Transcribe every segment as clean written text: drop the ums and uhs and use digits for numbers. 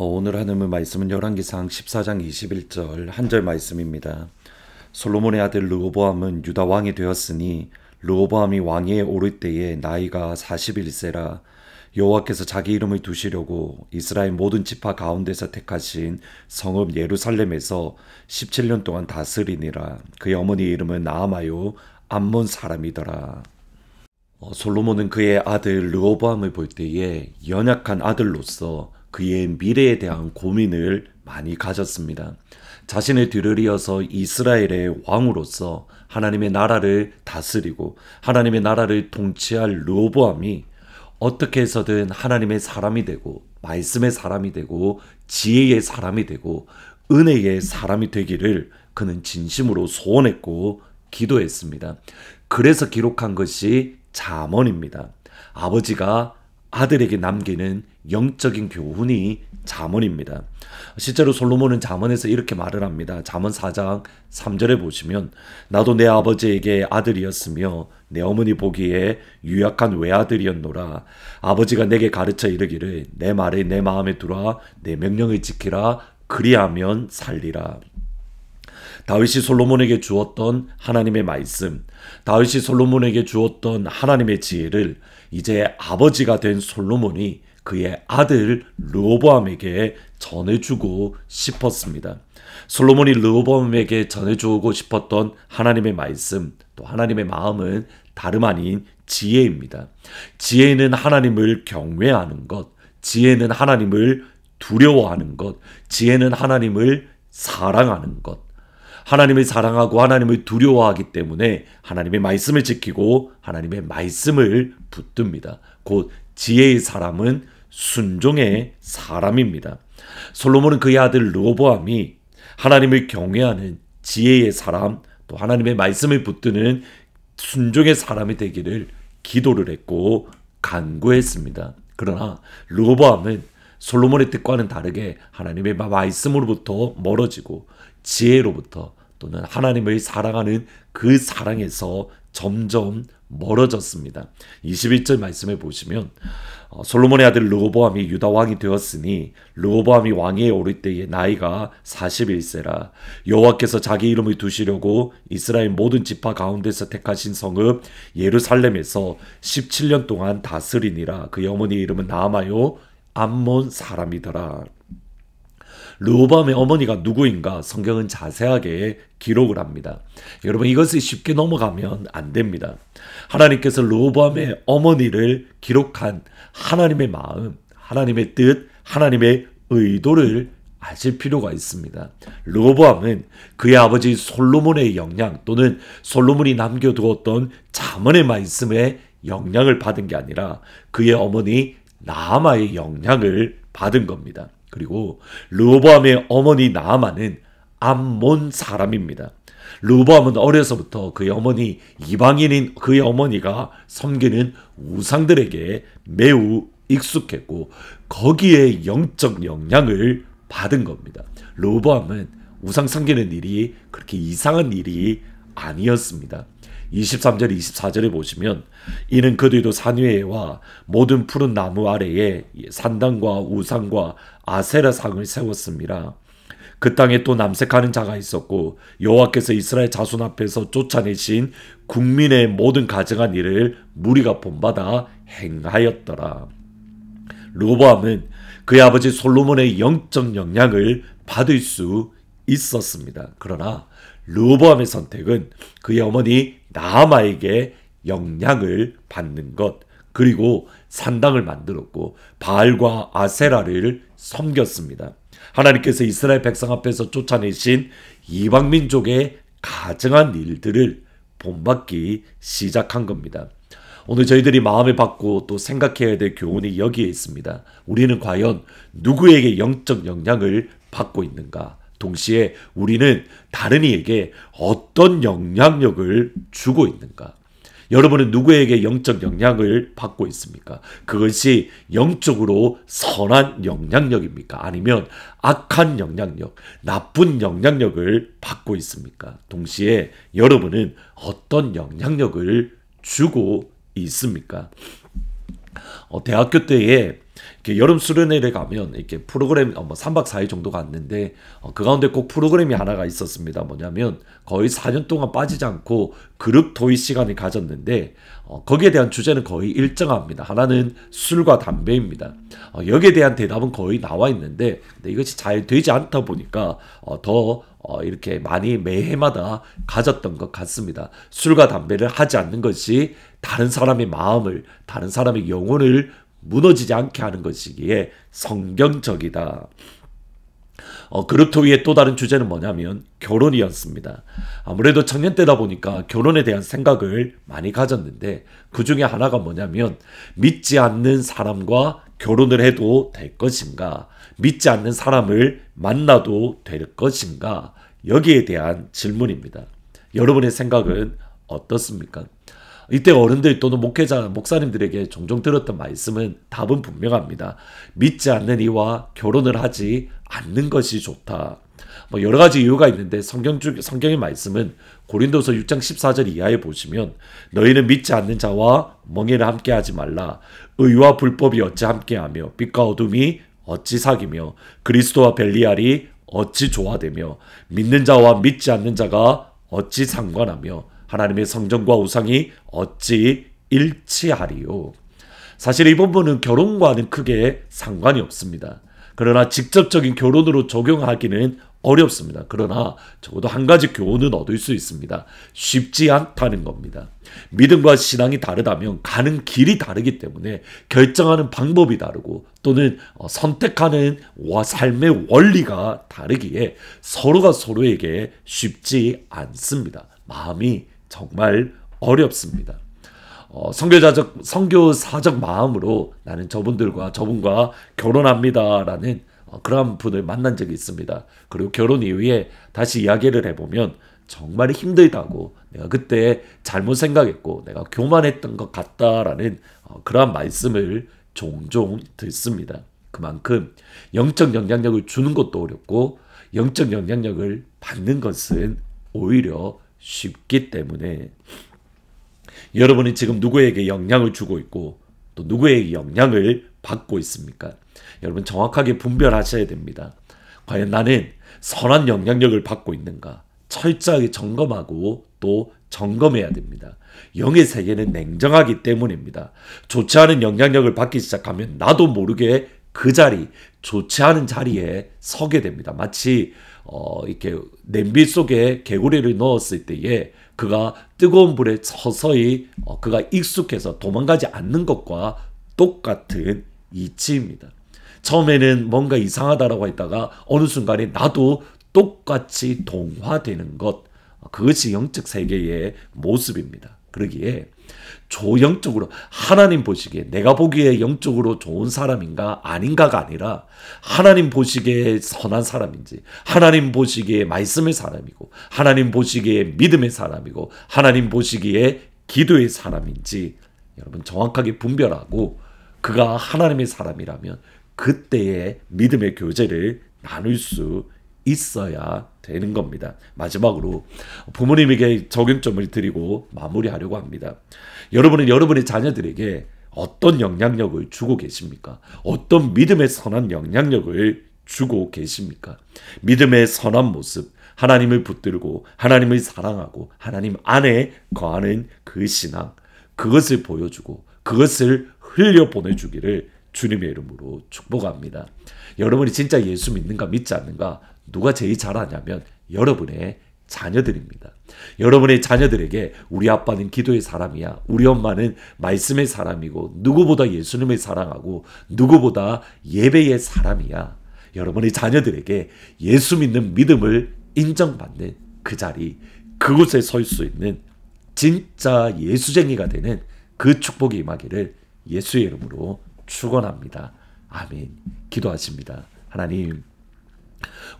오늘 하나님의 말씀은 열왕기상 14장 21절 한 절 말씀입니다. 솔로몬의 아들 르호보암은 유다 왕이 되었으니 르호보암이 왕위에 오를 때에 나이가 41세라. 여호와께서 자기 이름을 두시려고 이스라엘 모든 지파 가운데서 택하신 성읍 예루살렘에서 17년 동안 다스리니라. 그의 어머니 이름은 나아마요 암몬 사람이더라. 솔로몬은 그의 아들 르호보암을 볼 때에 연약한 아들로서 그의 미래에 대한 고민을 많이 가졌습니다. 자신의 뒤를 이어서 이스라엘의 왕으로서 하나님의 나라를 다스리고 하나님의 나라를 통치할 르호보암이 어떻게 해서든 하나님의 사람이 되고 말씀의 사람이 되고 지혜의 사람이 되고 은혜의 사람이 되기를 그는 진심으로 소원했고 기도했습니다. 그래서 기록한 것이 잠언입니다. 아버지가 아들에게 남기는 영적인 교훈이 잠언입니다. 실제로 솔로몬은 잠언에서 이렇게 말을 합니다. 잠언 4장 3절에 보시면 나도 내 아버지에게 아들이었으며 내 어머니 보기에 유약한 외아들이었노라. 아버지가 내게 가르쳐 이르기를 내 말을 내 마음에 두라 내 명령을 지키라 그리하면 살리라. 다윗이 솔로몬에게 주었던 하나님의 말씀, 다윗이 솔로몬에게 주었던 하나님의 지혜를 이제 아버지가 된 솔로몬이 그의 아들 르호보암에게 전해주고 싶었습니다. 솔로몬이 르호보암에게 전해주고 싶었던 하나님의 말씀, 또 하나님의 마음은 다름 아닌 지혜입니다. 지혜는 하나님을 경외하는 것, 지혜는 하나님을 두려워하는 것, 지혜는 하나님을 사랑하는 것. 하나님을 사랑하고 하나님을 두려워하기 때문에 하나님의 말씀을 지키고 하나님의 말씀을 붙듭니다. 곧 지혜의 사람은 순종의 사람입니다. 솔로몬은 그의 아들 르호보암이 하나님을 경외하는 지혜의 사람, 또 하나님의 말씀을 붙드는 순종의 사람이 되기를 기도를 했고 간구했습니다. 그러나 르호보암은 솔로몬의 뜻과는 다르게 하나님의 말씀으로부터 멀어지고 지혜로부터 또는 하나님을 사랑하는 그 사랑에서 점점 멀어졌습니다. 21절 말씀을 보시면 솔로몬의 아들 르호보암이 유다 왕이 되었으니 르호보암이 왕위에 오를 때의 나이가 41세라. 여호와께서 자기 이름을 두시려고 이스라엘 모든 지파 가운데서 택하신 성읍 예루살렘에서 17년 동안 다스리니라. 그의 어머니 이름은 나아마요 암몬 사람이더라. 르호보암의 어머니가 누구인가 성경은 자세하게 기록을 합니다. 여러분 이것을 쉽게 넘어가면 안 됩니다. 하나님께서 르호보암의 어머니를 기록한 하나님의 마음, 하나님의 뜻, 하나님의 의도를 아실 필요가 있습니다. 르호보암은 그의 아버지 솔로몬의 영향 또는 솔로몬이 남겨두었던 잠언의 말씀에 영향을 받은 게 아니라 그의 어머니 나아마의 영향을 받은 겁니다. 그리고 르호보암의 어머니 나아마는 암몬 사람입니다. 르호보암은 어려서부터 그의 어머니 이방인인 그의 어머니가 섬기는 우상들에게 매우 익숙했고 거기에 영적 영향을 받은 겁니다. 르호보암은 우상 섬기는 일이 그렇게 이상한 일이 아니었습니다. 23절 24절에 보시면 이는 그 뒤도 산 위에와 모든 푸른 나무 아래에 산당과 우상과 아세라 상을 세웠습니다. 그 땅에 또 남색하는 자가 있었고 여호와께서 이스라엘 자손 앞에서 쫓아내신 국민의 모든 가증한 일을 무리가 본받아 행하였더라. 르호보암은 그의 아버지 솔로몬의 영적 영향을 받을 수 있었습니다. 그러나 르호보암의 선택은 그의 어머니 나아마에게 영향을 받는 것, 그리고 산당을 만들었고 바알과 아세라를 섬겼습니다. 하나님께서 이스라엘 백성 앞에서 쫓아내신 이방민족의 가증한 일들을 본받기 시작한 겁니다. 오늘 저희들이 마음에 받고 또 생각해야 될 교훈이 여기에 있습니다. 우리는 과연 누구에게 영적 영향을 받고 있는가? 동시에 우리는 다른 이에게 어떤 영향력을 주고 있는가? 여러분은 누구에게 영적 영향을 받고 있습니까? 그것이 영적으로 선한 영향력입니까? 아니면 악한 영향력, 나쁜 영향력을 받고 있습니까? 동시에 여러분은 어떤 영향력을 주고 있습니까? 대학교 때에 이렇게 여름 수련회를 가면 이렇게 프로그램 3박 4일 정도 갔는데 그 가운데 꼭 프로그램이 하나가 있었습니다. 뭐냐면 거의 4년 동안 빠지지 않고 그룹 토의 시간을 가졌는데 거기에 대한 주제는 거의 일정합니다. 하나는 술과 담배입니다. 여기에 대한 대답은 거의 나와 있는데 근데 이것이 잘 되지 않다 보니까 더 이렇게 많이 매해마다 가졌던 것 같습니다. 술과 담배를 하지 않는 것이 다른 사람의 마음을, 다른 사람의 영혼을 무너지지 않게 하는 것이기에 성경적이다. 그룹 토의의 또 다른 주제는 뭐냐면 결혼이었습니다. 아무래도 청년 때다 보니까 결혼에 대한 생각을 많이 가졌는데 그 중에 하나가 뭐냐면 믿지 않는 사람과 결혼을 해도 될 것인가, 믿지 않는 사람을 만나도 될 것인가, 여기에 대한 질문입니다. 여러분의 생각은 어떻습니까? 이때 어른들 또는 목회자, 목사님들에게 종종 들었던 말씀은 답은 분명합니다. 믿지 않는 이와 결혼을 하지 않는 것이 좋다. 여러 가지 이유가 있는데 성경의 말씀은 고린도서 6장 14절 이하에 보시면 너희는 믿지 않는 자와 멍에를 함께하지 말라. 의와 불법이 어찌 함께하며 빛과 어둠이 어찌 사귀며 그리스도와 벨리알이 어찌 조화되며 믿는 자와 믿지 않는 자가 어찌 상관하며 하나님의 성전과 우상이 어찌 일치하리요. 사실 이 본문은 결혼과는 크게 상관이 없습니다. 그러나 직접적인 결혼으로 적용하기는 어렵습니다. 그러나 적어도 한 가지 교훈은 얻을 수 있습니다. 쉽지 않다는 겁니다. 믿음과 신앙이 다르다면 가는 길이 다르기 때문에 결정하는 방법이 다르고 또는 선택하는 삶의 원리가 다르기에 서로가 서로에게 쉽지 않습니다. 마음이 정말 어렵습니다. 선교사적 마음으로 나는 저분과 결혼합니다라는 그런 분을 만난 적이 있습니다. 그리고 결혼 이후에 다시 이야기를 해보면 정말 힘들다고, 내가 그때 잘못 생각했고 내가 교만했던 것 같다라는 그러한 말씀을 종종 듣습니다. 그만큼 영적 영향력을 주는 것도 어렵고 영적 영향력을 받는 것은 오히려 쉽기 때문에 여러분이 지금 누구에게 영향을 주고 있고 또 누구에게 영향을 받고 있습니까? 여러분 정확하게 분별하셔야 됩니다. 과연 나는 선한 영향력을 받고 있는가? 철저하게 점검하고 또 점검해야 됩니다. 영의 세계는 냉정하기 때문입니다. 좋지 않은 영향력을 받기 시작하면 나도 모르게 그 자리, 좋지 않은 자리에 서게 됩니다. 마치 이렇게 냄비 속에 개구리를 넣었을 때에 그가 뜨거운 불에 서서히 그가 익숙해서 도망가지 않는 것과 똑같은 이치입니다. 처음에는 뭔가 이상하다라고 했다가 어느 순간에 나도 똑같이 동화되는 것, 그것이 영적 세계의 모습입니다. 그러기에 조영적으로 하나님 보시기에 내가 보기에 영적으로 좋은 사람인가 아닌가가 아니라 하나님 보시기에 선한 사람인지, 하나님 보시기에 말씀의 사람이고, 하나님 보시기에 믿음의 사람이고, 하나님 보시기에 기도의 사람인지 여러분 정확하게 분별하고 그가 하나님의 사람이라면 그때의 믿음의 교제를 나눌 수 있어야 되는 겁니다. 마지막으로 부모님에게 적용점을 드리고 마무리하려고 합니다. 여러분은 여러분의 자녀들에게 어떤 영향력을 주고 계십니까? 어떤 믿음의 선한 영향력을 주고 계십니까? 믿음의 선한 모습, 하나님을 붙들고 하나님을 사랑하고 하나님 안에 거하는 그 신앙, 그것을 보여주고 그것을 흘려보내주기를 주님의 이름으로 축복합니다. 여러분이 진짜 예수 믿는가 믿지 않는가 누가 제일 잘 아냐면 여러분의 자녀들입니다. 여러분의 자녀들에게 우리 아빠는 기도의 사람이야, 우리 엄마는 말씀의 사람이고 누구보다 예수님을 사랑하고 누구보다 예배의 사람이야, 여러분의 자녀들에게 예수 믿는 믿음을 인정받는 그 자리, 그곳에 설 수 있는 진짜 예수쟁이가 되는 그 축복이 임하기를 예수의 이름으로 축원합니다. 아멘. 기도하십니다. 하나님,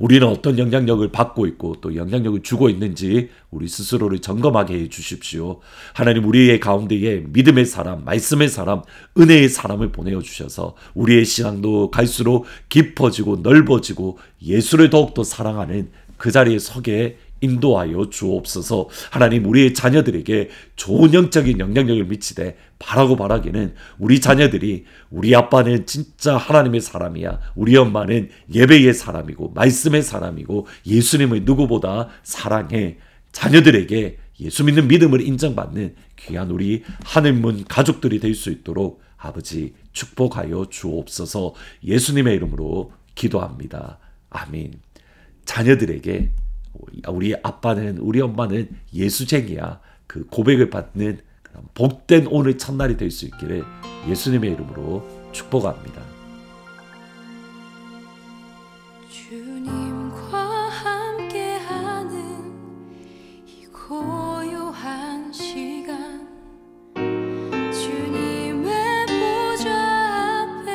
우리는 어떤 영향력을 받고 있고 또 영향력을 주고 있는지 우리 스스로를 점검하게 해 주십시오. 하나님, 우리의 가운데에 믿음의 사람, 말씀의 사람, 은혜의 사람을 보내어 주셔서 우리의 신앙도 갈수록 깊어지고 넓어지고 예수를 더욱더 사랑하는 그 자리에 서게 인도하여 주옵소서. 하나님, 우리의 자녀들에게 좋은 영적인 영향력을 미치되 바라기는 우리 자녀들이 우리 아빠는 진짜 하나님의 사람이야, 우리 엄마는 예배의 사람이고 말씀의 사람이고 예수님을 누구보다 사랑해, 자녀들에게 예수 믿는 믿음을 인정받는 귀한 우리 하늘문 가족들이 될 수 있도록 아버지 축복하여 주옵소서. 예수님의 이름으로 기도합니다. 아멘. 자녀들에게 우리 아빠는, 우리 엄마는 예수쟁이야, 그 고백을 받는 복된 오늘 첫날이 될 수 있기를 예수님의 이름으로 축복합니다. 주님과 함께하는 이 고요한 시간, 주님의 보좌 앞에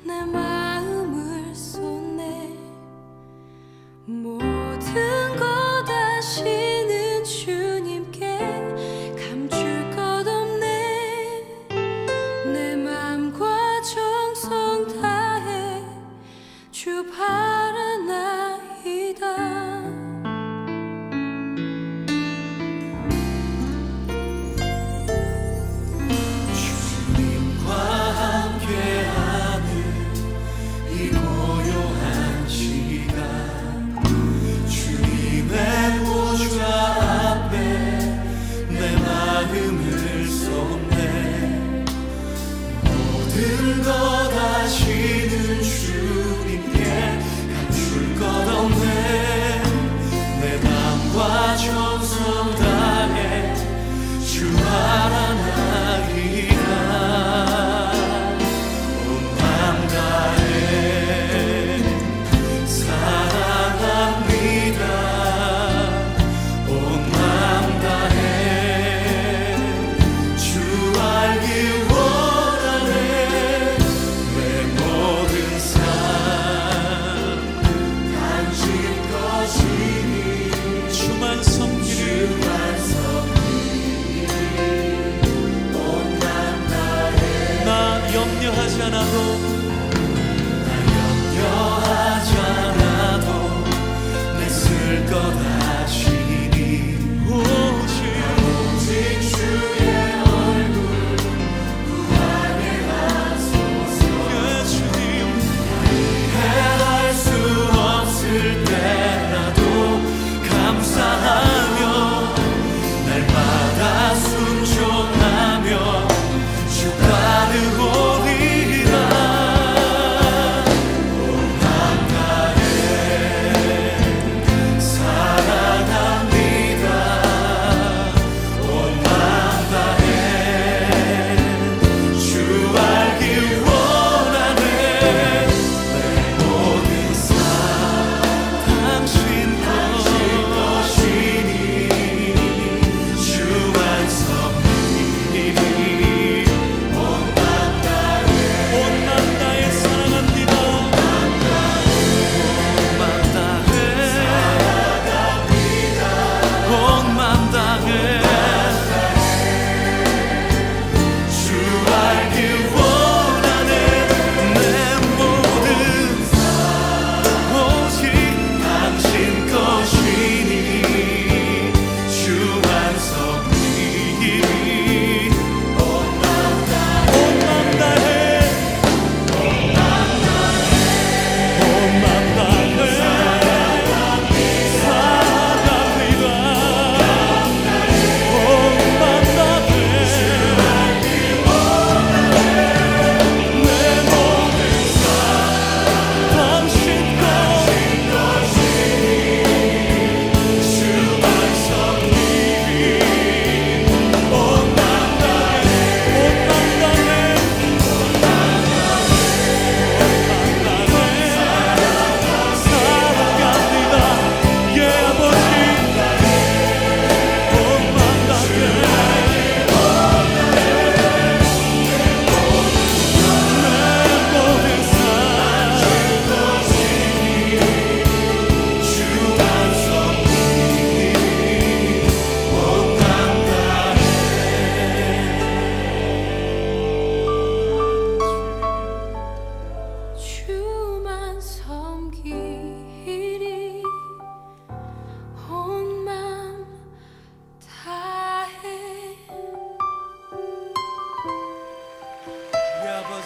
내 마음을 쏟네. 모든 것 아시는 주님께 감출 것 없네. 내 맘과 정성 다해 주 바라나이다. 주님과 함께하는 이 고요한 시간, 주님의 보좌 앞에 내 마음을 쏟네. 모든 것 아시는 주님께 감출 것 없네. 내 맘과 정성 다해 주 바라나이다. 온 맘 다해 사랑합니다. 온 맘 다해 주 알기 원하네.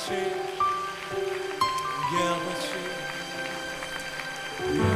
아버지, 우리 아버지, 우리